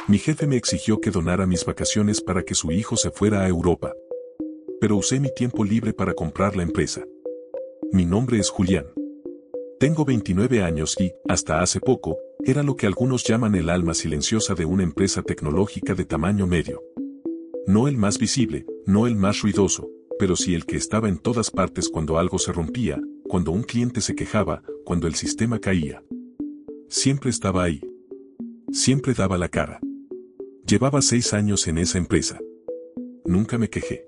Mi jefe me exigió que donara mis vacaciones para que su hijo se fuera a Europa. Pero usé mi tiempo libre para comprar la empresa. Mi nombre es Julián. Tengo 29 años y, hasta hace poco, era lo que algunos llaman el alma silenciosa de una empresa tecnológica de tamaño medio. No el más visible, no el más ruidoso, pero sí el que estaba en todas partes cuando algo se rompía, cuando un cliente se quejaba, cuando el sistema caía. Siempre estaba ahí. Siempre daba la cara. Llevaba 6 años en esa empresa. Nunca me quejé.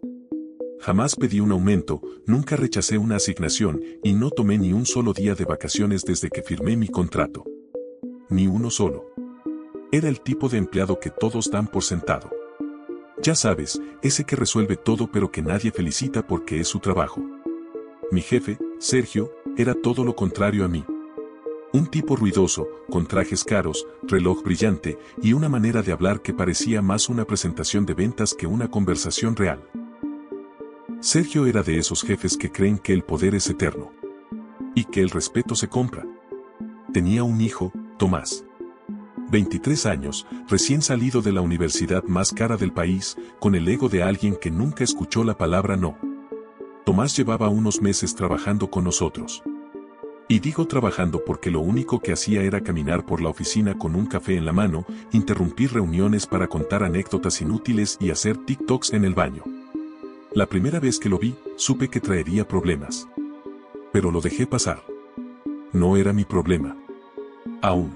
Jamás pedí un aumento, nunca rechacé una asignación y no tomé ni un solo día de vacaciones desde que firmé mi contrato. Ni uno solo. Era el tipo de empleado que todos dan por sentado. Ya sabes, ese que resuelve todo pero que nadie felicita porque es su trabajo. Mi jefe, Sergio, era todo lo contrario a mí. Un tipo ruidoso, con trajes caros, reloj brillante y una manera de hablar que parecía más una presentación de ventas que una conversación real. Sergio era de esos jefes que creen que el poder es eterno. Y que el respeto se compra. Tenía un hijo, Tomás. 23 años, recién salido de la universidad más cara del país, con el ego de alguien que nunca escuchó la palabra no. Tomás llevaba unos meses trabajando con nosotros. Y digo trabajando porque lo único que hacía era caminar por la oficina con un café en la mano, interrumpir reuniones para contar anécdotas inútiles y hacer TikToks en el baño. La primera vez que lo vi, supe que traería problemas. Pero lo dejé pasar. No era mi problema. Aún.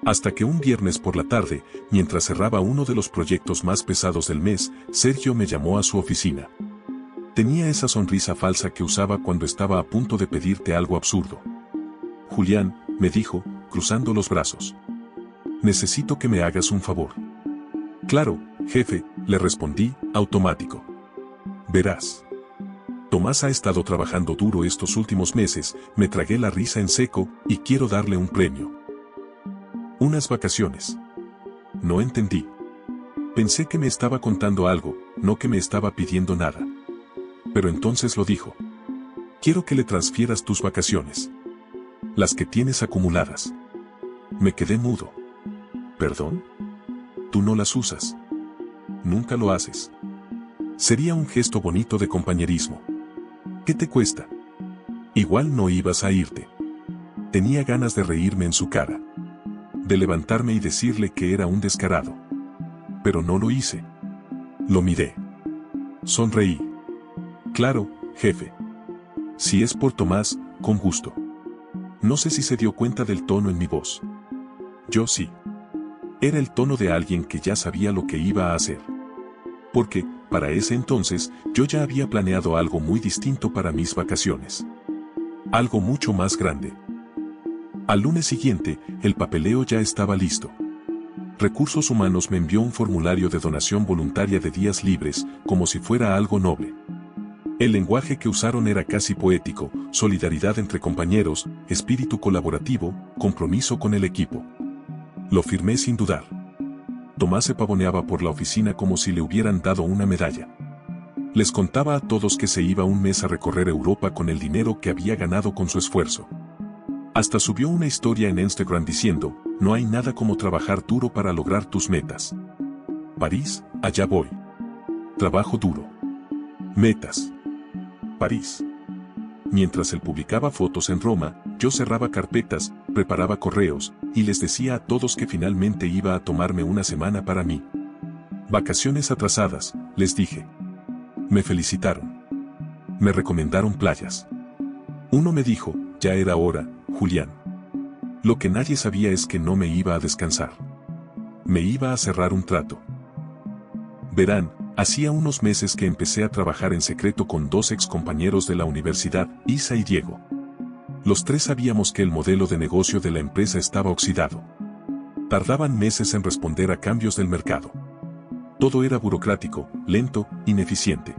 Hasta que un viernes por la tarde, mientras cerraba uno de los proyectos más pesados del mes, Sergio me llamó a su oficina. Tenía esa sonrisa falsa que usaba cuando estaba a punto de pedirte algo absurdo. Julián, me dijo, cruzando los brazos. Necesito que me hagas un favor. Claro, jefe, le respondí, automático. Verás. Tomás ha estado trabajando duro estos últimos meses, me tragué la risa en seco, y quiero darle un premio. Unas vacaciones. No entendí. Pensé que me estaba contando algo, no que me estaba pidiendo nada. Pero entonces lo dijo. Quiero que le transfieras tus vacaciones. Las que tienes acumuladas. Me quedé mudo. ¿Perdón? Tú no las usas. Nunca lo haces. Sería un gesto bonito de compañerismo. ¿Qué te cuesta? Igual no ibas a irte. Tenía ganas de reírme en su cara. De levantarme y decirle que era un descarado. Pero no lo hice. Lo miré. Sonreí. Claro, jefe. Si es por Tomás, con gusto. No sé si se dio cuenta del tono en mi voz. Yo sí. Era el tono de alguien que ya sabía lo que iba a hacer. Porque, para ese entonces, yo ya había planeado algo muy distinto para mis vacaciones. Algo mucho más grande. Al lunes siguiente, el papeleo ya estaba listo. Recursos Humanos me envió un formulario de donación voluntaria de días libres, como si fuera algo noble. El lenguaje que usaron era casi poético, solidaridad entre compañeros, espíritu colaborativo, compromiso con el equipo. Lo firmé sin dudar. Tomás se pavoneaba por la oficina como si le hubieran dado una medalla. Les contaba a todos que se iba un mes a recorrer Europa con el dinero que había ganado con su esfuerzo. Hasta subió una historia en Instagram diciendo, no hay nada como trabajar duro para lograr tus metas. París, allá voy. Trabajo duro. Metas. París. Mientras él publicaba fotos en Roma, yo cerraba carpetas, preparaba correos, y les decía a todos que finalmente iba a tomarme una semana para mí. Vacaciones atrasadas, les dije. Me felicitaron. Me recomendaron playas. Uno me dijo, ya era hora, Julián. Lo que nadie sabía es que no me iba a descansar. Me iba a cerrar un trato. Verán, hacía unos meses que empecé a trabajar en secreto con 2 excompañeros de la universidad, Isa y Diego. Los 3 sabíamos que el modelo de negocio de la empresa estaba oxidado. Tardaban meses en responder a cambios del mercado. Todo era burocrático, lento, ineficiente.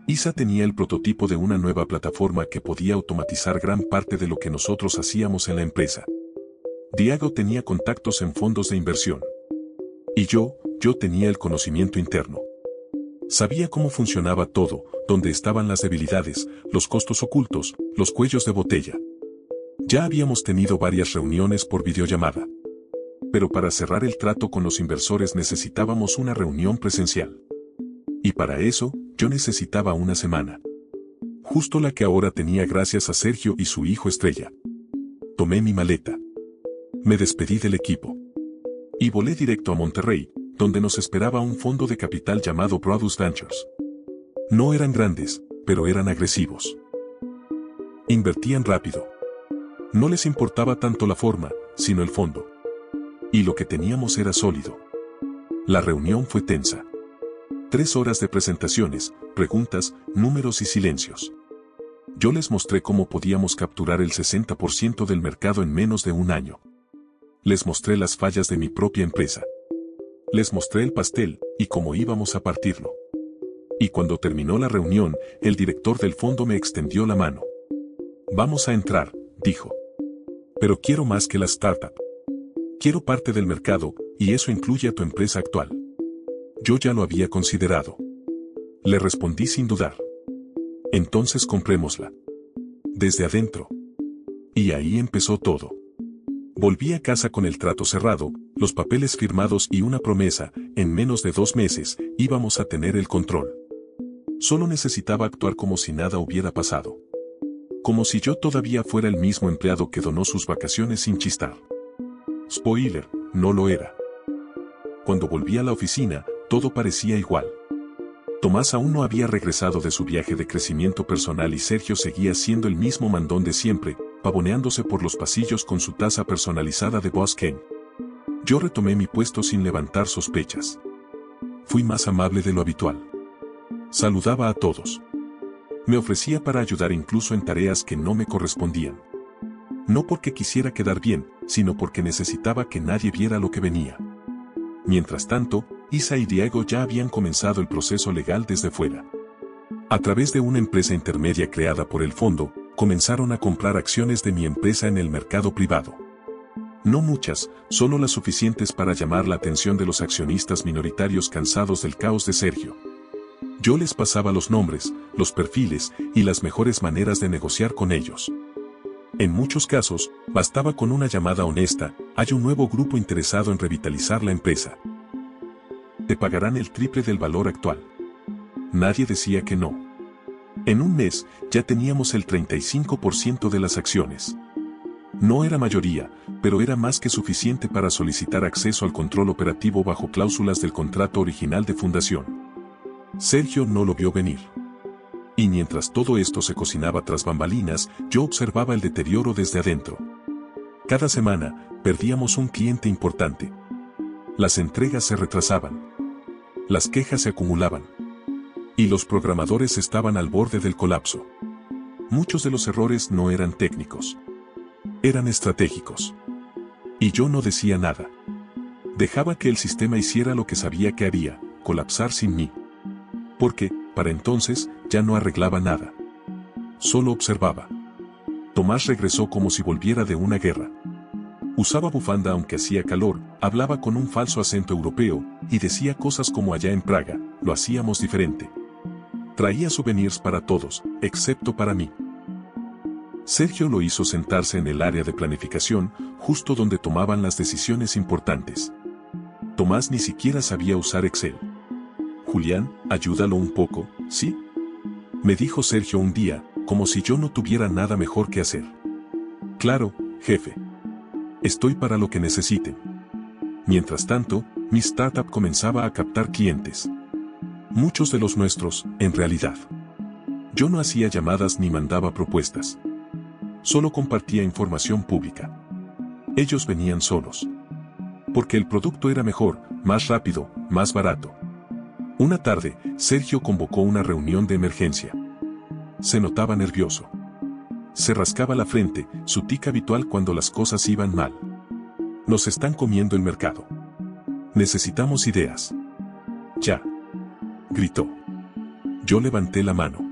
Isa tenía el prototipo de una nueva plataforma que podía automatizar gran parte de lo que nosotros hacíamos en la empresa. Diego tenía contactos en fondos de inversión. Y yo tenía el conocimiento interno. Sabía cómo funcionaba todo, dónde estaban las debilidades, los costos ocultos, los cuellos de botella. Ya habíamos tenido varias reuniones por videollamada. Pero para cerrar el trato con los inversores necesitábamos una reunión presencial. Y para eso, yo necesitaba una semana. Justo la que ahora tenía gracias a Sergio y su hijo Estrella. Tomé mi maleta. Me despedí del equipo. Y volé directo a Monterrey, donde nos esperaba un fondo de capital llamado Produce Ventures. No eran grandes, pero eran agresivos. Invertían rápido. No les importaba tanto la forma, sino el fondo. Y lo que teníamos era sólido. La reunión fue tensa. 3 horas de presentaciones, preguntas, números y silencios. Yo les mostré cómo podíamos capturar el 60% del mercado en menos de un año. Les mostré las fallas de mi propia empresa. Les mostré el pastel y cómo íbamos a partirlo. Y cuando terminó la reunión, el director del fondo me extendió la mano. Vamos a entrar, dijo. Pero quiero más que la startup. Quiero parte del mercado, y eso incluye a tu empresa actual. Yo ya lo había considerado. Le respondí sin dudar. Entonces comprémosla. Desde adentro. Y ahí empezó todo. Volví a casa con el trato cerrado, los papeles firmados y una promesa: en menos de 2 meses, íbamos a tener el control. Solo necesitaba actuar como si nada hubiera pasado. Como si yo todavía fuera el mismo empleado que donó sus vacaciones sin chistar. Spoiler, no lo era. Cuando volví a la oficina, todo parecía igual. Tomás aún no había regresado de su viaje de crecimiento personal y Sergio seguía siendo el mismo mandón de siempre, pavoneándose por los pasillos con su taza personalizada de Boss Ken. Yo retomé mi puesto sin levantar sospechas. Fui más amable de lo habitual. Saludaba a todos. Me ofrecía para ayudar incluso en tareas que no me correspondían. No porque quisiera quedar bien, sino porque necesitaba que nadie viera lo que venía. Mientras tanto, Isa y Diego ya habían comenzado el proceso legal desde fuera. A través de una empresa intermedia creada por el fondo, comenzaron a comprar acciones de mi empresa en el mercado privado. No muchas, solo las suficientes para llamar la atención de los accionistas minoritarios cansados del caos de Sergio. Yo les pasaba los nombres, los perfiles y las mejores maneras de negociar con ellos. En muchos casos, bastaba con una llamada honesta: hay un nuevo grupo interesado en revitalizar la empresa. Te pagarán el triple del valor actual. Nadie decía que no. En un mes, ya teníamos el 35% de las acciones. No era mayoría, pero era más que suficiente para solicitar acceso al control operativo bajo cláusulas del contrato original de fundación. Sergio no lo vio venir. Y mientras todo esto se cocinaba tras bambalinas, yo observaba el deterioro desde adentro. Cada semana, perdíamos un cliente importante. Las entregas se retrasaban. Las quejas se acumulaban. Y los programadores estaban al borde del colapso. Muchos de los errores no eran técnicos. Eran estratégicos. Y yo no decía nada. Dejaba que el sistema hiciera lo que sabía que haría: colapsar sin mí. Porque, para entonces, ya no arreglaba nada. Solo observaba. Tomás regresó como si volviera de una guerra. Usaba bufanda aunque hacía calor, hablaba con un falso acento europeo, y decía cosas como: allá en Praga, lo hacíamos diferente. Traía souvenirs para todos, excepto para mí. Sergio lo hizo sentarse en el área de planificación, justo donde tomaban las decisiones importantes. Tomás ni siquiera sabía usar Excel. Julián, ayúdalo un poco, ¿sí? Me dijo Sergio un día, como si yo no tuviera nada mejor que hacer. Claro, jefe. Estoy para lo que necesiten. Mientras tanto, mi startup comenzaba a captar clientes. Muchos de los nuestros, en realidad. Yo no hacía llamadas ni mandaba propuestas. Solo compartía información pública. Ellos venían solos. Porque el producto era mejor, más rápido, más barato. Una tarde, Sergio convocó una reunión de emergencia. Se notaba nervioso. Se rascaba la frente, su tic habitual cuando las cosas iban mal. Nos están comiendo el mercado. Necesitamos ideas. Ya. Gritó. Yo levanté la mano.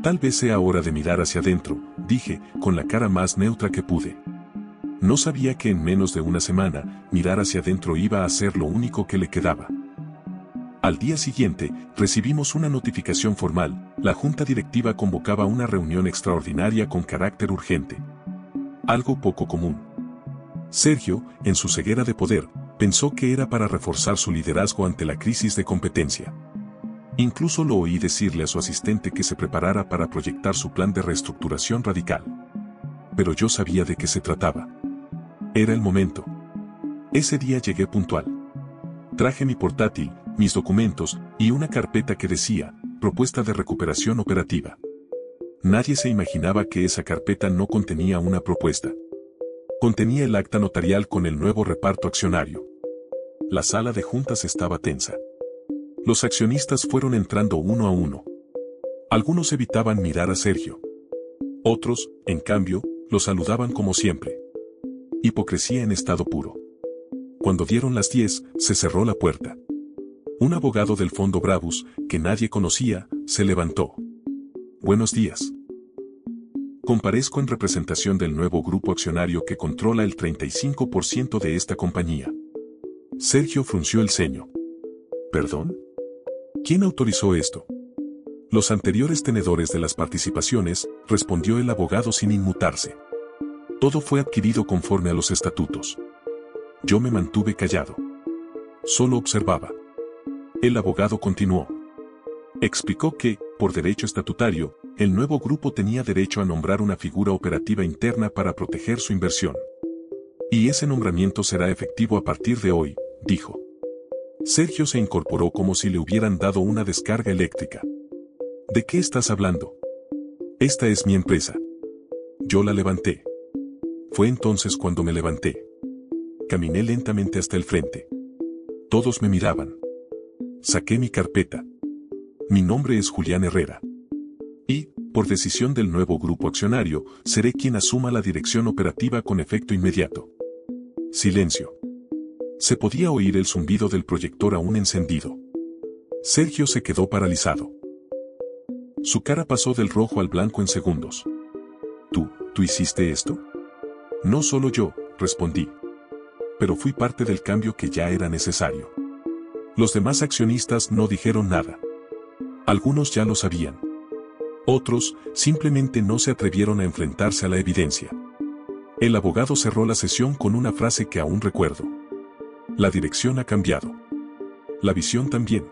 Tal vez sea hora de mirar hacia adentro, dije, con la cara más neutra que pude. No sabía que en menos de una semana, mirar hacia adentro iba a ser lo único que le quedaba. Al día siguiente, recibimos una notificación formal: la junta directiva convocaba una reunión extraordinaria con carácter urgente. Algo poco común. Sergio, en su ceguera de poder, pensó que era para reforzar su liderazgo ante la crisis de competencia. Incluso lo oí decirle a su asistente que se preparara para proyectar su plan de reestructuración radical. Pero yo sabía de qué se trataba. Era el momento. Ese día llegué puntual. Traje mi portátil, mis documentos y una carpeta que decía, propuesta de recuperación operativa. Nadie se imaginaba que esa carpeta no contenía una propuesta. Contenía el acta notarial con el nuevo reparto accionario. La sala de juntas estaba tensa. Los accionistas fueron entrando uno a uno. Algunos evitaban mirar a Sergio. Otros, en cambio, lo saludaban como siempre. Hipocresía en estado puro. Cuando dieron las 10, se cerró la puerta. Un abogado del Fondo Bravus, que nadie conocía, se levantó. Buenos días. Comparezco en representación del nuevo grupo accionario que controla el 35% de esta compañía. Sergio frunció el ceño. ¿Perdón? ¿Quién autorizó esto? Los anteriores tenedores de las participaciones, respondió el abogado sin inmutarse. Todo fue adquirido conforme a los estatutos. Yo me mantuve callado. Solo observaba. El abogado continuó. Explicó que, por derecho estatutario, el nuevo grupo tenía derecho a nombrar una figura operativa interna para proteger su inversión. Y ese nombramiento será efectivo a partir de hoy, dijo. Sergio se incorporó como si le hubieran dado una descarga eléctrica. ¿De qué estás hablando? Esta es mi empresa. Yo la levanté. Fue entonces cuando me levanté. Caminé lentamente hasta el frente. Todos me miraban. Saqué mi carpeta. Mi nombre es Julián Herrera. Y, por decisión del nuevo grupo accionario, seré quien asuma la dirección operativa con efecto inmediato. Silencio. Se podía oír el zumbido del proyector aún encendido. Sergio se quedó paralizado. Su cara pasó del rojo al blanco en segundos. ¿Tú hiciste esto? No solo yo, respondí. Pero fui parte del cambio que ya era necesario. Los demás accionistas no dijeron nada. Algunos ya lo sabían. Otros, simplemente no se atrevieron a enfrentarse a la evidencia. El abogado cerró la sesión con una frase que aún recuerdo. La dirección ha cambiado. La visión también.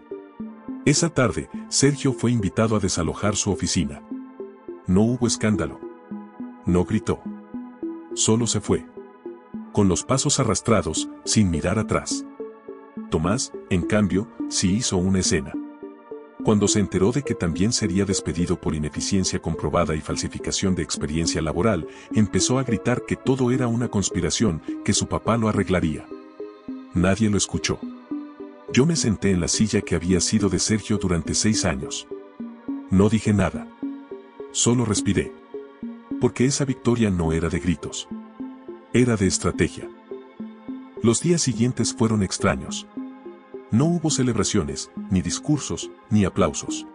Esa tarde, Sergio fue invitado a desalojar su oficina. No hubo escándalo. No gritó. Solo se fue. Con los pasos arrastrados, sin mirar atrás. Tomás, en cambio, sí hizo una escena. Cuando se enteró de que también sería despedido por ineficiencia comprobada y falsificación de experiencia laboral, empezó a gritar que todo era una conspiración, que su papá lo arreglaría. Nadie lo escuchó. Yo me senté en la silla que había sido de Sergio durante 6 años. No dije nada. Solo respiré. Porque esa victoria no era de gritos. Era de estrategia. Los días siguientes fueron extraños. No hubo celebraciones, ni discursos, ni aplausos.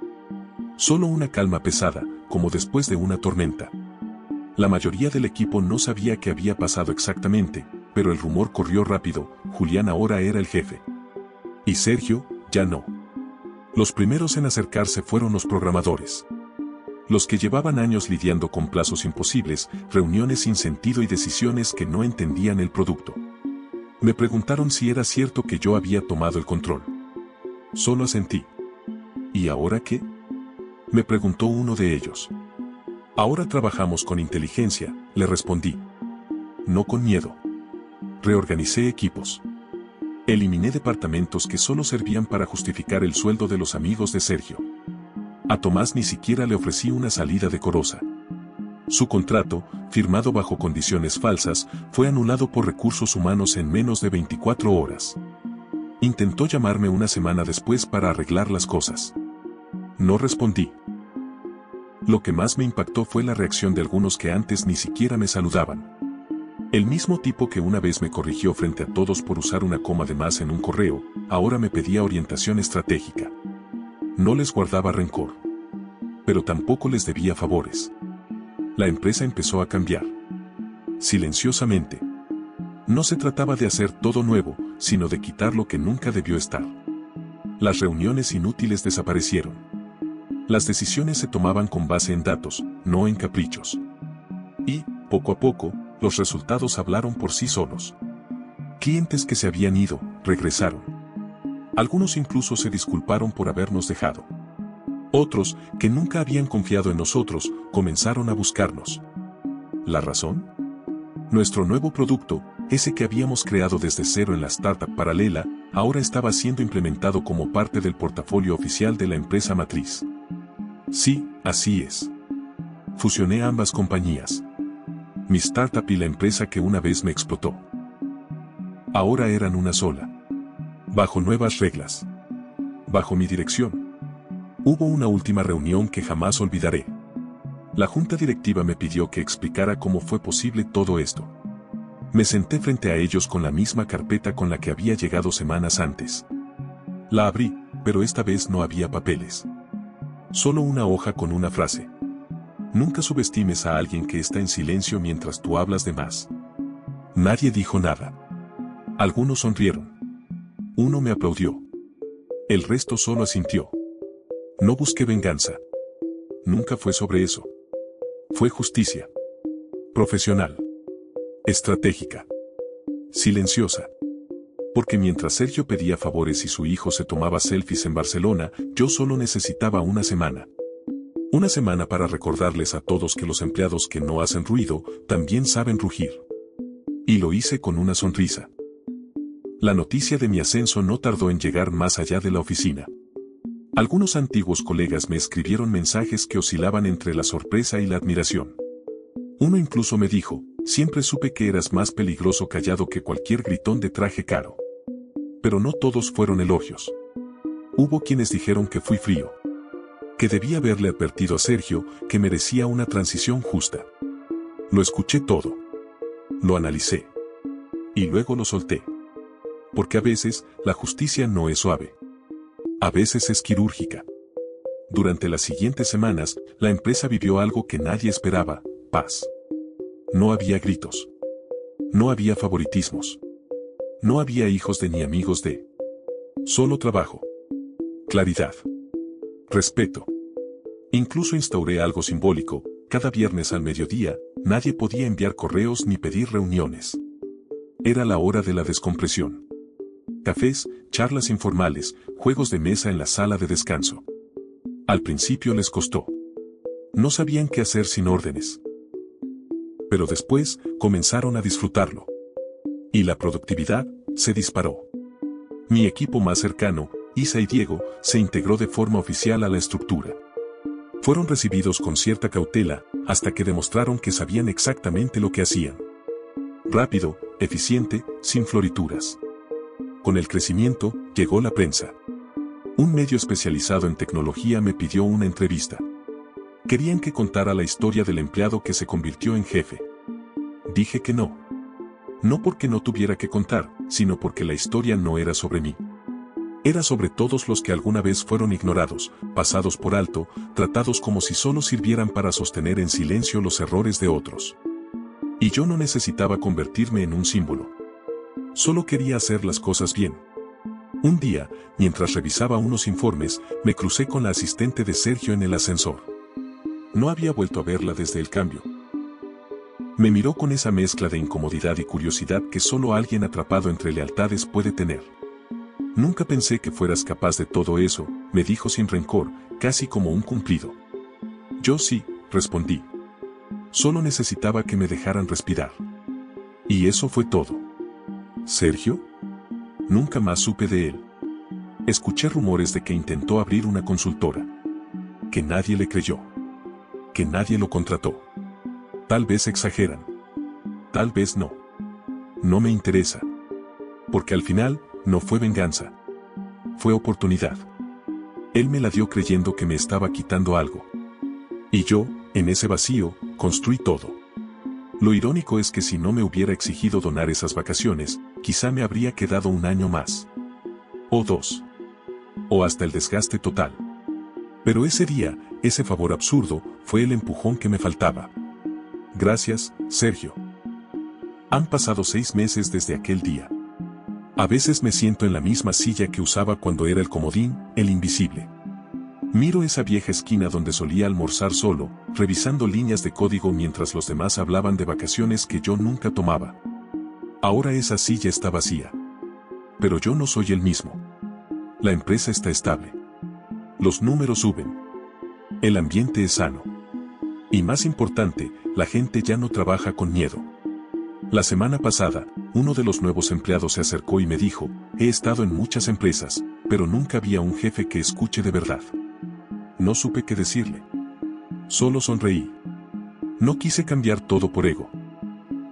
Solo una calma pesada, como después de una tormenta. La mayoría del equipo no sabía qué había pasado exactamente, pero el rumor corrió rápido, Julián ahora era el jefe. Y Sergio, ya no. Los primeros en acercarse fueron los programadores. Los que llevaban años lidiando con plazos imposibles, reuniones sin sentido y decisiones que no entendían el producto. Me preguntaron si era cierto que yo había tomado el control. Solo asentí. ¿Y ahora qué? Me preguntó uno de ellos. Ahora trabajamos con inteligencia, le respondí. No con miedo. Reorganicé equipos. Eliminé departamentos que solo servían para justificar el sueldo de los amigos de Sergio. A Tomás ni siquiera le ofrecí una salida decorosa. Su contrato, firmado bajo condiciones falsas, fue anulado por recursos humanos en menos de 24 horas. Intentó llamarme una semana después para arreglar las cosas. No respondí. Lo que más me impactó fue la reacción de algunos que antes ni siquiera me saludaban. El mismo tipo que una vez me corrigió frente a todos por usar una coma de más en un correo, ahora me pedía orientación estratégica. No les guardaba rencor. Pero tampoco les debía favores. La empresa empezó a cambiar. Silenciosamente. No se trataba de hacer todo nuevo, sino de quitar lo que nunca debió estar. Las reuniones inútiles desaparecieron. Las decisiones se tomaban con base en datos, no en caprichos. Y, poco a poco, los resultados hablaron por sí solos. Clientes que se habían ido, regresaron. Algunos incluso se disculparon por habernos dejado. Otros, que nunca habían confiado en nosotros, comenzaron a buscarnos. ¿La razón? Nuestro nuevo producto, ese que habíamos creado desde cero en la startup paralela, ahora estaba siendo implementado como parte del portafolio oficial de la empresa matriz. Sí, así es. Fusioné ambas compañías. Mi startup y la empresa que una vez me explotó. Ahora eran una sola. Bajo nuevas reglas. Bajo mi dirección. Hubo una última reunión que jamás olvidaré. La junta directiva me pidió que explicara cómo fue posible todo esto. Me senté frente a ellos con la misma carpeta con la que había llegado semanas antes. La abrí, pero esta vez no había papeles. Solo una hoja con una frase. Nunca subestimes a alguien que está en silencio mientras tú hablas de más. Nadie dijo nada. Algunos sonrieron. Uno me aplaudió. El resto solo asintió. No busqué venganza. Nunca fue sobre eso. Fue justicia. Profesional. Estratégica. Silenciosa. Porque mientras Sergio pedía favores y su hijo se tomaba selfies en Barcelona, yo solo necesitaba una semana. Una semana para recordarles a todos que los empleados que no hacen ruido, también saben rugir. Y lo hice con una sonrisa. La noticia de mi ascenso no tardó en llegar más allá de la oficina. Algunos antiguos colegas me escribieron mensajes que oscilaban entre la sorpresa y la admiración. Uno incluso me dijo, siempre supe que eras más peligroso callado que cualquier gritón de traje caro. Pero no todos fueron elogios. Hubo quienes dijeron que fui frío. Que debía haberle advertido a Sergio que merecía una transición justa. Lo escuché todo. Lo analicé. Y luego lo solté. Porque a veces, la justicia no es suave. A veces es quirúrgica. Durante las siguientes semanas, la empresa vivió algo que nadie esperaba, paz. No había gritos. No había favoritismos. No había hijos de ni amigos de. Solo trabajo. Claridad. Respeto. Incluso instauré algo simbólico, cada viernes al mediodía, nadie podía enviar correos ni pedir reuniones. Era la hora de la descompresión. Cafés, charlas informales, juegos de mesa en la sala de descanso. Al principio les costó. No sabían qué hacer sin órdenes. Pero después, comenzaron a disfrutarlo. Y la productividad, se disparó. Mi equipo más cercano, Isa y Diego, se integró de forma oficial a la estructura. Fueron recibidos con cierta cautela, hasta que demostraron que sabían exactamente lo que hacían. Rápido, eficiente, sin florituras. Con el crecimiento, llegó la prensa. Un medio especializado en tecnología me pidió una entrevista. Querían que contara la historia del empleado que se convirtió en jefe. Dije que no. No porque no tuviera que contar, sino porque la historia no era sobre mí. Era sobre todos los que alguna vez fueron ignorados, pasados por alto, tratados como si solo sirvieran para sostener en silencio los errores de otros. Y yo no necesitaba convertirme en un símbolo. Solo quería hacer las cosas bien. Un día, mientras revisaba unos informes, me crucé con la asistente de Sergio en el ascensor. No había vuelto a verla desde el cambio. Me miró con esa mezcla de incomodidad y curiosidad que solo alguien atrapado entre lealtades puede tener. Nunca pensé que fueras capaz de todo eso, me dijo sin rencor, casi como un cumplido. Yo sí, respondí. Solo necesitaba que me dejaran respirar. Y eso fue todo. ¿Sergio? Nunca más supe de él. Escuché rumores de que intentó abrir una consultora. Que nadie le creyó. Que nadie lo contrató. Tal vez exageran. Tal vez no. No me interesa. Porque al final, no fue venganza. Fue oportunidad. Él me la dio creyendo que me estaba quitando algo. Y yo, en ese vacío, construí todo. Lo irónico es que si no me hubiera exigido donar esas vacaciones, quizá me habría quedado un año más. O 2. O hasta el desgaste total. Pero ese día, ese favor absurdo, fue el empujón que me faltaba. Gracias, Sergio. Han pasado 6 meses desde aquel día. A veces me siento en la misma silla que usaba cuando era el comodín, el invisible. Miro esa vieja esquina donde solía almorzar solo, revisando líneas de código mientras los demás hablaban de vacaciones que yo nunca tomaba. Ahora esa silla está vacía. Pero yo no soy el mismo. La empresa está estable. Los números suben. El ambiente es sano. Y más importante, la gente ya no trabaja con miedo. La semana pasada, uno de los nuevos empleados se acercó y me dijo, he estado en muchas empresas, pero nunca había un jefe que escuche de verdad. No supe qué decirle. Solo sonreí. No quise cambiar todo por ego.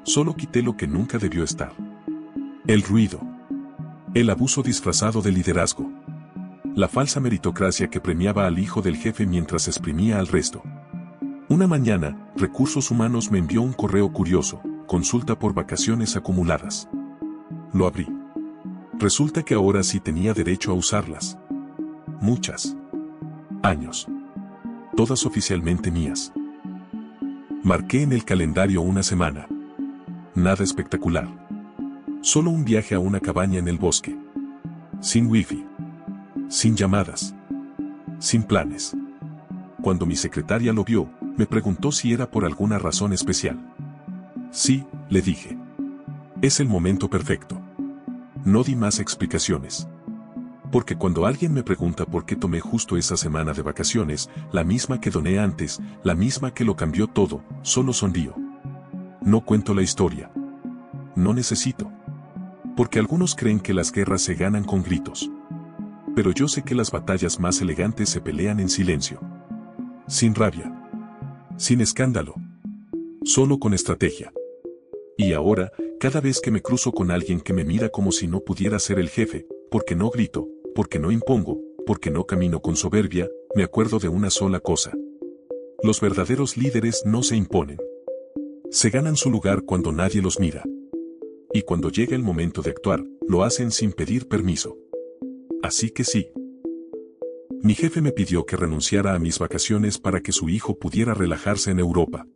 Solo quité lo que nunca debió estar. El ruido. El abuso disfrazado de liderazgo. La falsa meritocracia que premiaba al hijo del jefe mientras exprimía al resto. Una mañana, Recursos Humanos me envió un correo curioso, consulta por vacaciones acumuladas. Lo abrí. Resulta que ahora sí tenía derecho a usarlas. Muchas. Años. Todas oficialmente mías. Marqué en el calendario una semana. Nada espectacular. Solo un viaje a una cabaña en el bosque. Sin wifi. Sin llamadas. Sin planes. Cuando mi secretaria lo vio, me preguntó si era por alguna razón especial. Sí, le dije. Es el momento perfecto. No di más explicaciones. Porque cuando alguien me pregunta por qué tomé justo esa semana de vacaciones, la misma que doné antes, la misma que lo cambió todo, solo sonrío. No cuento la historia. No necesito. Porque algunos creen que las guerras se ganan con gritos. Pero yo sé que las batallas más elegantes se pelean en silencio. Sin rabia. Sin escándalo. Solo con estrategia. Y ahora, cada vez que me cruzo con alguien que me mira como si no pudiera ser el jefe, porque no grito, porque no impongo, porque no camino con soberbia, me acuerdo de una sola cosa. Los verdaderos líderes no se imponen. Se ganan su lugar cuando nadie los mira. Y cuando llega el momento de actuar, lo hacen sin pedir permiso. Así que sí. Mi jefe me pidió que renunciara a mis vacaciones para que su hijo pudiera relajarse en Europa.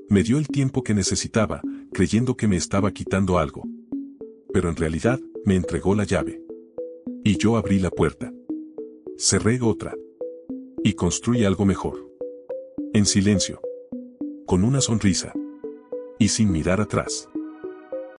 Me dio el tiempo que necesitaba, creyendo que me estaba quitando algo. Pero en realidad, me entregó la llave. Y yo abrí la puerta. Cerré otra. Y construí algo mejor. En silencio. Con una sonrisa. Y sin mirar atrás.